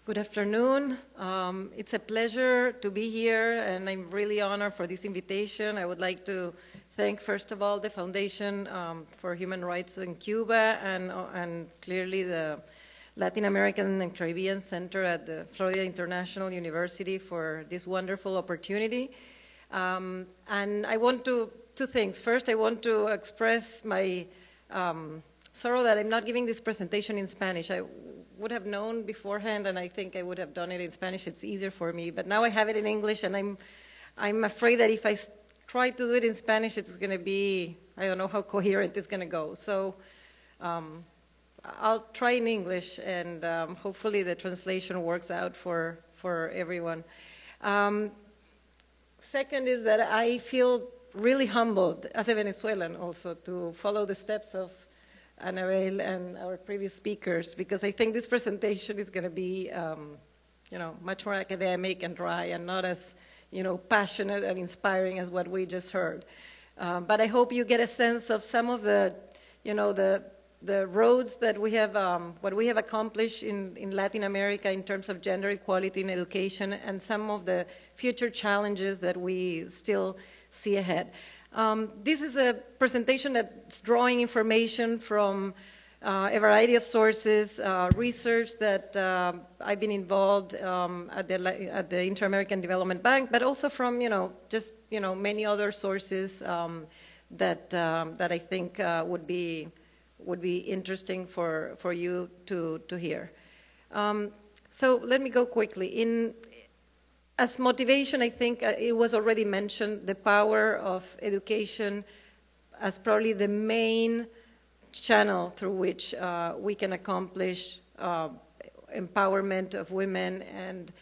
Good afternoon. It's a pleasure to be here, and I'm really honored for this invitation. I would like to thank, first of all, the Foundation for Human Rights in Cuba and clearly the Latin American and Caribbean Center at the Florida International University for this wonderful opportunity. And I want two things. First, I want to express my sorrow that I'm not giving this presentation in Spanish. I would have known beforehand, and I think I would have done it in Spanish. It's easier for me. But now I have it in English, and I'm afraid that if I try to do it in Spanish, it's going to be, I don't know how coherent it's going to go. So I'll try in English, and hopefully the translation works out for everyone. Second is that I feel really humbled as a Venezuelan also to follow the steps of Anabel and our previous speakers, because I think this presentation is going to be, much more academic and dry and not as, passionate and inspiring as what we just heard. But I hope you get a sense of some of the, the roads that we have, what we have accomplished in Latin America in terms of gender equality in education and some of the future challenges that we still see ahead. This is a presentation that's drawing information from a variety of sources, research that I've been involved at the Inter-American Development Bank, but also from, many other sources that I think would be interesting for you to hear. So let me go quickly. As motivation, I think it was already mentioned, the power of education as probably the main channel through which we can accomplish empowerment of women and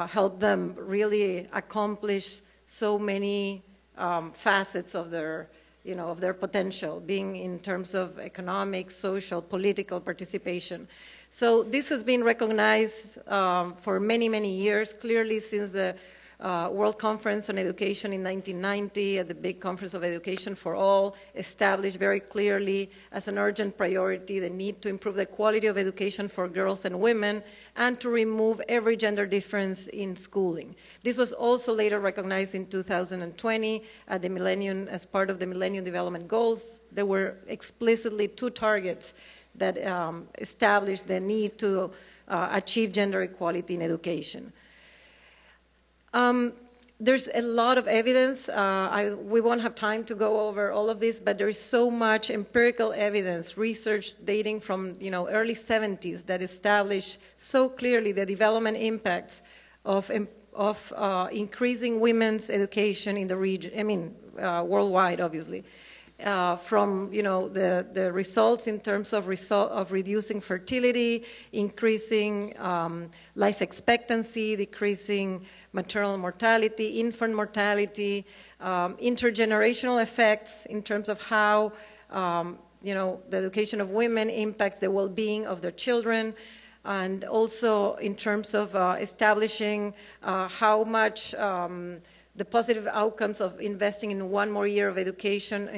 help them really accomplish so many facets of their potential, being in terms of economic, social, political participation. So this has been recognized for many, many years, clearly since the World Conference on Education in 1990, at the big Conference of Education for All, established very clearly as an urgent priority the need to improve the quality of education for girls and women and to remove every gender difference in schooling. This was also later recognized in 2020 at the Millennium, as part of the Millennium Development Goals. There were explicitly two targets that established the need to achieve gender equality in education. There's a lot of evidence. We won't have time to go over all of this, but there is so much empirical evidence, research dating from early 70s that established so clearly the development impacts of increasing women's education in the region. Worldwide, obviously. From the results in terms of reducing fertility, increasing life expectancy, decreasing maternal mortality, infant mortality, intergenerational effects in terms of how the education of women impacts the well-being of their children, and also in terms of establishing how much the positive outcomes of investing in one more year of education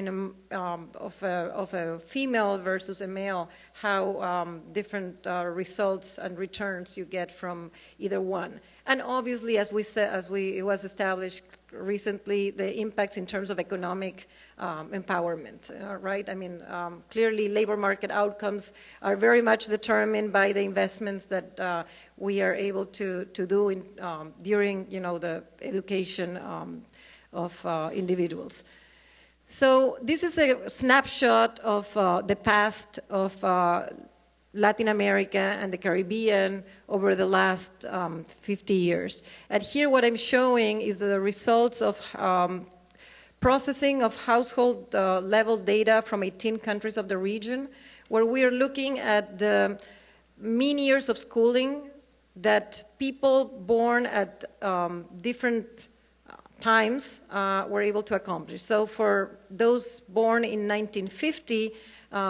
of a female versus a male, how different results and returns you get from either one. And obviously, as it was established recently, the impacts in terms of economic empowerment, right? Clearly labor market outcomes are very much determined by the investments that we are able to do during, the education of individuals. So this is a snapshot of the past of Latin America and the Caribbean over the last 50 years. And here what I'm showing is the results of processing of household level data from 18 countries of the region, where we are looking at the mean years of schooling that people born at different times were able to accomplish. So for those born in 1950,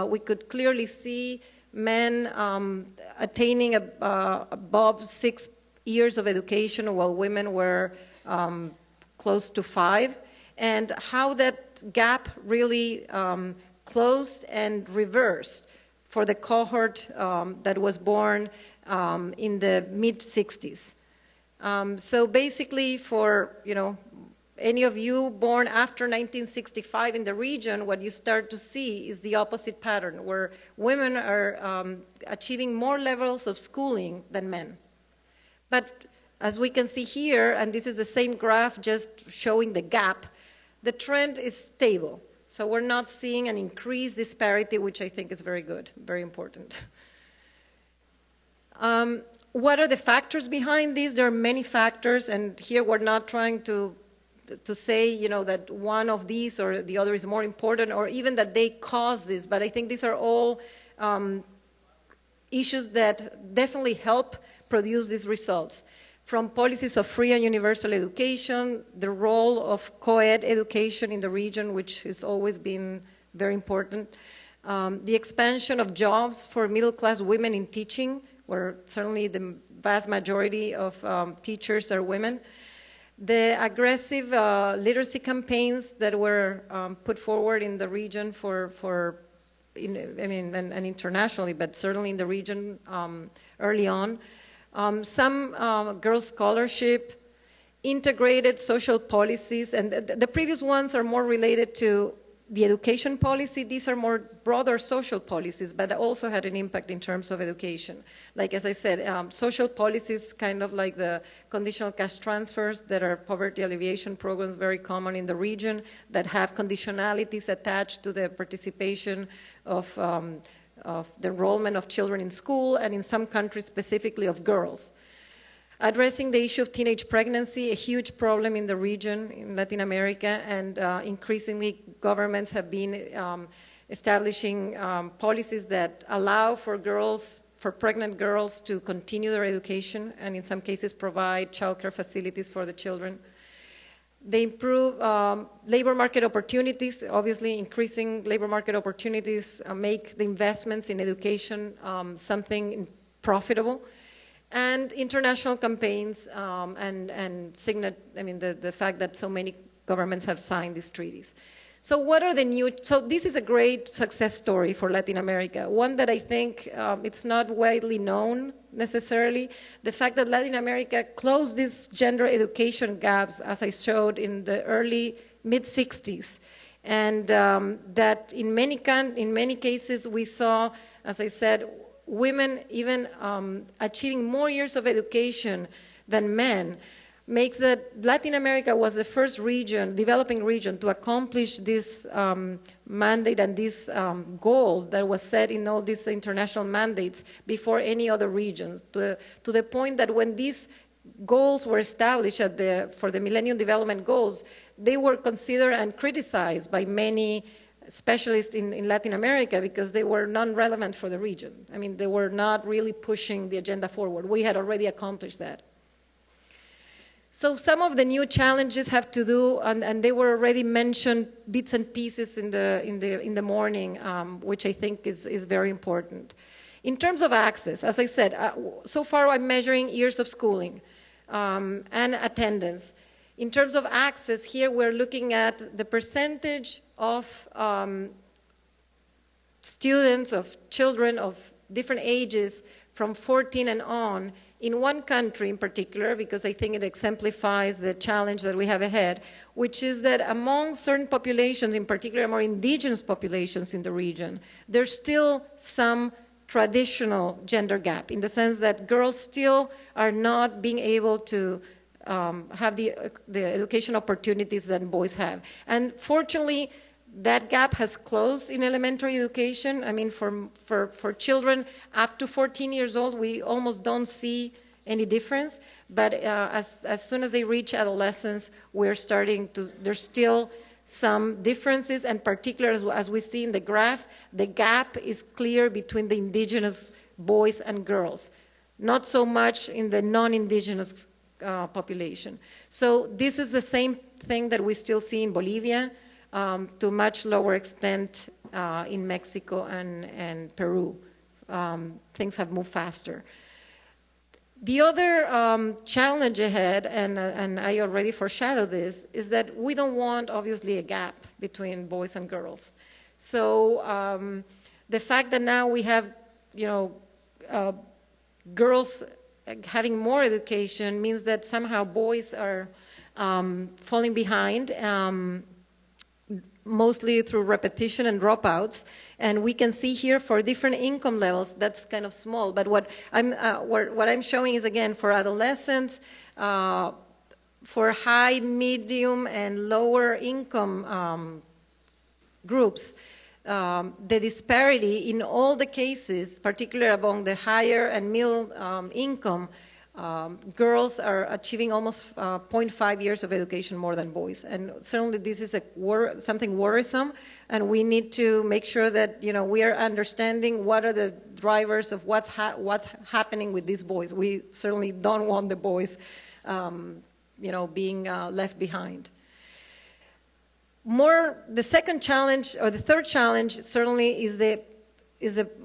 we could clearly see men attaining above 6 years of education, while women were close to 5, and how that gap really closed and reversed for the cohort that was born in the mid-60s. So basically, for any of you born after 1965 in the region, what you start to see is the opposite pattern, where women are achieving more levels of schooling than men. But as we can see here, and this is the same graph just showing the gap, the trend is stable. So we're not seeing an increased disparity, which I think is very good, very important. What are the factors behind this? There are many factors, and here we're not trying to say, that one of these or the other is more important, or even that they cause this. But I think these are all issues that definitely help produce these results. From policies of free and universal education, the role of co-ed education in the region, which has always been very important, the expansion of jobs for middle-class women in teaching, where certainly the vast majority of teachers are women, the aggressive literacy campaigns that were put forward in the region and internationally, but certainly in the region early on. Some girls' scholarship, integrated social policies, and the previous ones are more related to the education policy. These are more broader social policies, but they also had an impact in terms of education. Like, as I said, social policies, kind of like the conditional cash transfers that are poverty alleviation programs, very common in the region, that have conditionalities attached to the participation of the enrollment of children in school, and in some countries specifically of girls. Addressing the issue of teenage pregnancy, a huge problem in the region, in Latin America, and increasingly governments have been establishing policies that allow for pregnant girls to continue their education, and in some cases provide childcare facilities for the children. They improve labor market opportunities. Obviously, increasing labor market opportunities make the investments in education something profitable. And international campaigns the fact that so many governments have signed these treaties. So what are so this is a great success story for Latin America, one that I think it's not widely known necessarily. The fact that Latin America closed these gender education gaps, as I showed, in the early mid-60s, and that in many cases we saw, as I said, women even achieving more years of education than men, makes that Latin America was the first developing region, to accomplish this mandate and this goal that was set in all these international mandates before any other region, to the point that when these goals were established for the Millennium Development Goals, they were considered and criticized by many specialists in Latin America because they were non-relevant for the region. They were not really pushing the agenda forward. We had already accomplished that. So some of the new challenges have to do, and they were already mentioned bits and pieces in the morning, which I think is very important. In terms of access, as I said, so far I'm measuring years of schooling and attendance. In terms of access, here we're looking at the percentage of students, of children of different ages from 14 and on in one country in particular, because I think it exemplifies the challenge that we have ahead, which is that among certain populations, in particular more indigenous populations in the region, there's still some traditional gender gap, in the sense that girls still are not being able to have the education opportunities that boys have. And fortunately, that gap has closed in elementary education. For children up to 14 years old, we almost don't see any difference. But as soon as they reach adolescence, there's still some differences, and particularly as we see in the graph, the gap is clear between the indigenous boys and girls, not so much in the non-indigenous population. So this is the same thing that we still see in Bolivia, to much lower extent in Mexico and Peru. Things have moved faster. The other challenge ahead, and I already foreshadowed this, is that we don't want, obviously, a gap between boys and girls. So the fact that now we have, girls having more education means that somehow boys are falling behind, mostly through repetition and dropouts. And we can see here for different income levels, that's kind of small. But what I'm showing is, again, for adolescents, for high, medium, and lower income groups, the disparity in all the cases, particularly among the higher and middle income, girls are achieving almost 0.5 years of education more than boys. And certainly this is something worrisome, and we need to make sure that we are understanding what are the drivers of what's happening with these boys. We certainly don't want the boys being left behind. The second challenge, or the third challenge, certainly is the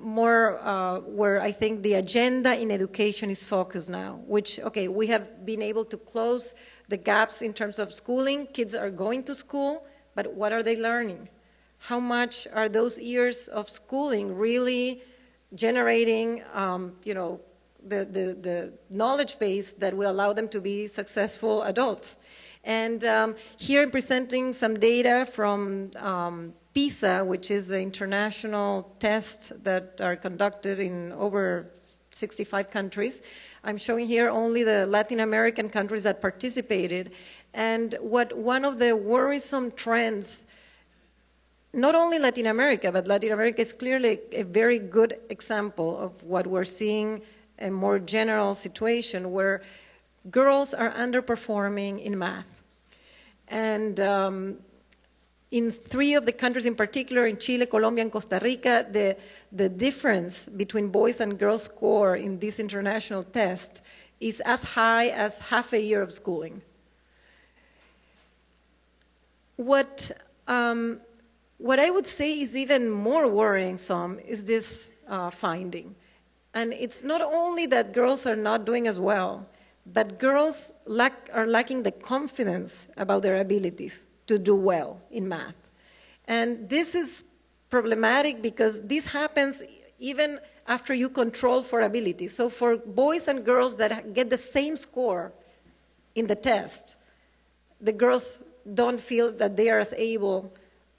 more where I think the agenda in education is focused now, which, okay, we have been able to close the gaps in terms of schooling. Kids are going to school, but what are they learning? How much are those years of schooling really generating, the knowledge base that will allow them to be successful adults? And here I'm presenting some data from PISA, which is the international tests that are conducted in over 65 countries. I'm showing here only the Latin American countries that participated. And one of the worrisome trends, not only Latin America, but Latin America is clearly a very good example of what we're seeing, a more general situation where girls are underperforming in math. And in 3 of the countries in particular, in Chile, Colombia, and Costa Rica, the difference between boys and girls' score in this international test is as high as half a year of schooling. What I would say is even more worrisome is this finding. And it's not only that girls are not doing as well, but girls are lacking the confidence about their abilities to do well in math. And this is problematic because this happens even after you control for ability. So for boys and girls that get the same score in the test, the girls don't feel that they are as able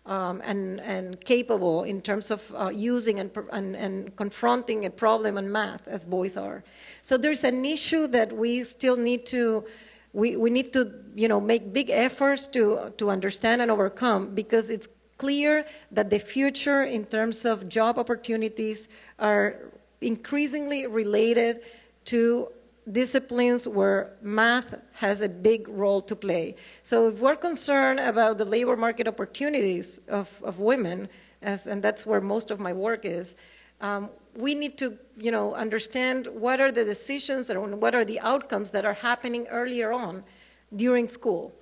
and capable in terms of using and confronting a problem in math as boys are. So there's an issue that we still need to, we need to make big efforts to understand and overcome, because it's clear that the future in terms of job opportunities are increasingly related to disciplines where math has a big role to play. So if we're concerned about the labor market opportunities of women, and that's where most of my work is, we need to understand what are the decisions and what are the outcomes that are happening earlier on during school.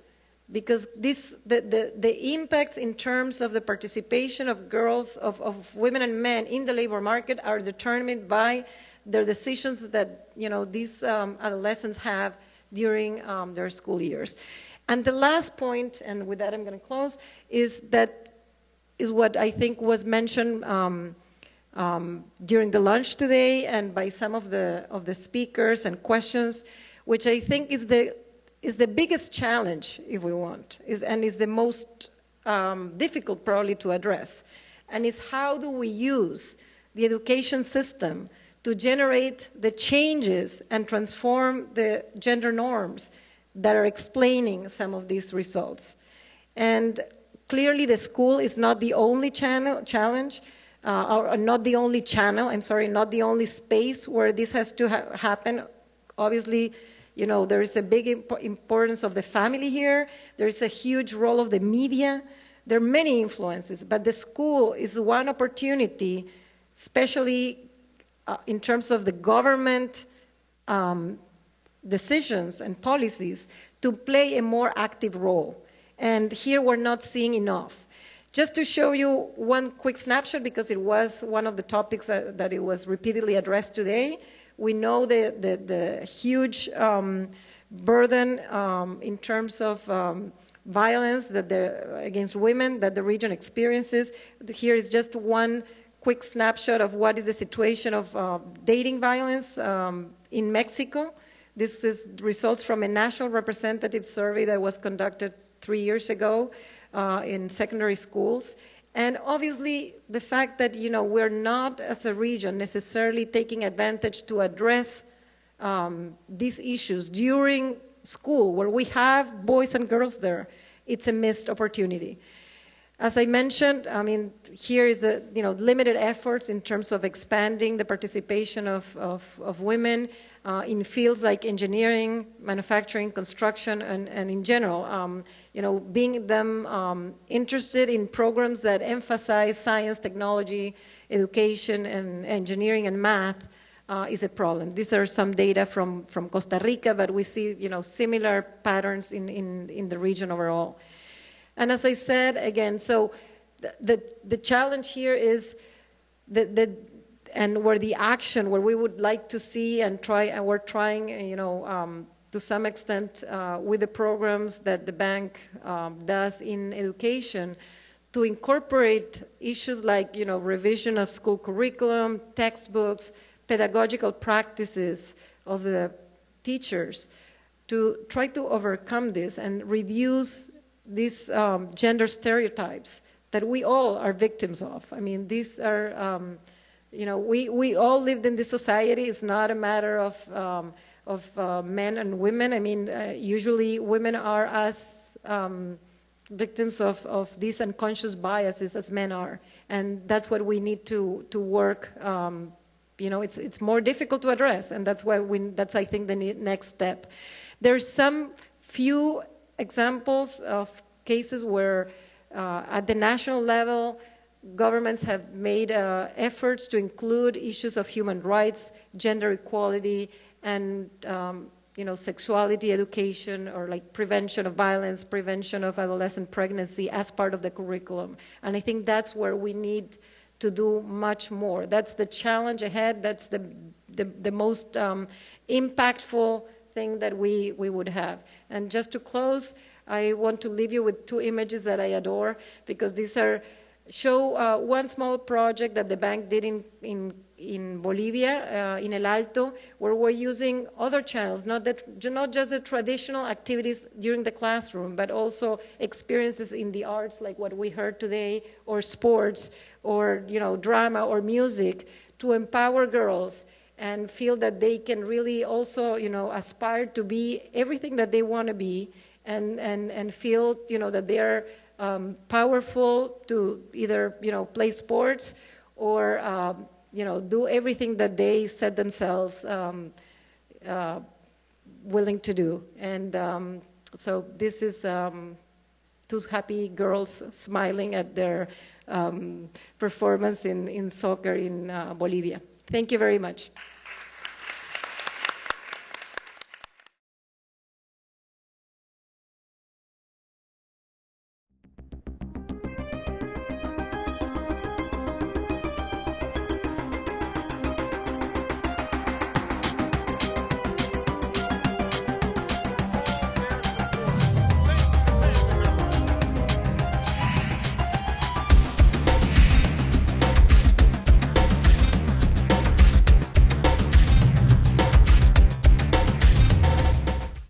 Because the impacts in terms of the participation of girls, of women and men in the labor market are determined by the decisions that these adolescents have during their school years. And the last point, and with that I'm going to close, is what I think was mentioned during the lunch today and by some of the speakers and questions, which I think is the biggest challenge, if we want, and is the most difficult probably to address, and is how do we use the education system to generate the changes and transform the gender norms that are explaining some of these results. And clearly the school is not the only challenge, or not the only channel, not the only space where this has to happen. Obviously, there is a big importance of the family here. There is a huge role of the media. There are many influences, but the school is one opportunity, especially in terms of the government decisions and policies, to play a more active role. And here we're not seeing enough. Just to show you one quick snapshot, because it was one of the topics that it was repeatedly addressed today. We know the huge burden in terms of violence against women that the region experiences. Here is just one quick snapshot of what is the situation of dating violence in Mexico. This is results from a national representative survey that was conducted 3 years ago in secondary schools. And obviously, the fact that we're not, as a region, necessarily taking advantage to address these issues during school, where we have boys and girls there, it's a missed opportunity. As I mentioned, here is limited efforts in terms of expanding the participation of women in fields like engineering, manufacturing, construction, and in general, being them interested in programs that emphasize science, technology, education, and engineering and math is a problem. These are some data from Costa Rica, but we see similar patterns in the region overall. And as I said, again, so the challenge here is and where the action, where we would like to see and try, and we're trying, to some extent with the programs that the bank does in education, to incorporate issues like, revision of school curriculum, textbooks, pedagogical practices of the teachers, to try to overcome this and reduce these gender stereotypes that we all are victims of. These are, we all lived in this society. It's not a matter of men and women. Usually women are as victims of these unconscious biases as men are. And that's what we need to work. It's more difficult to address, and that's why that's, I think, the next step. There's some few examples of cases where at the national level, governments have made efforts to include issues of human rights, gender equality, and sexuality education, or like prevention of violence, prevention of adolescent pregnancy as part of the curriculum. And I think that's where we need to do much more. That's the challenge ahead. That's the most impactful thing that we would have. And just to close, I want to leave you with two images that I adore, because these show one small project that the bank did in Bolivia, in El Alto, where we're using other channels, not just the traditional activities during the classroom, but also experiences in the arts, like what we heard today, or sports, or drama or music, to empower girls and feel that they can really also aspire to be everything that they want to be, and feel that they're powerful to either play sports or do everything that they set themselves willing to do. And so this is two happy girls smiling at their performance in soccer in Bolivia. Thank you very much.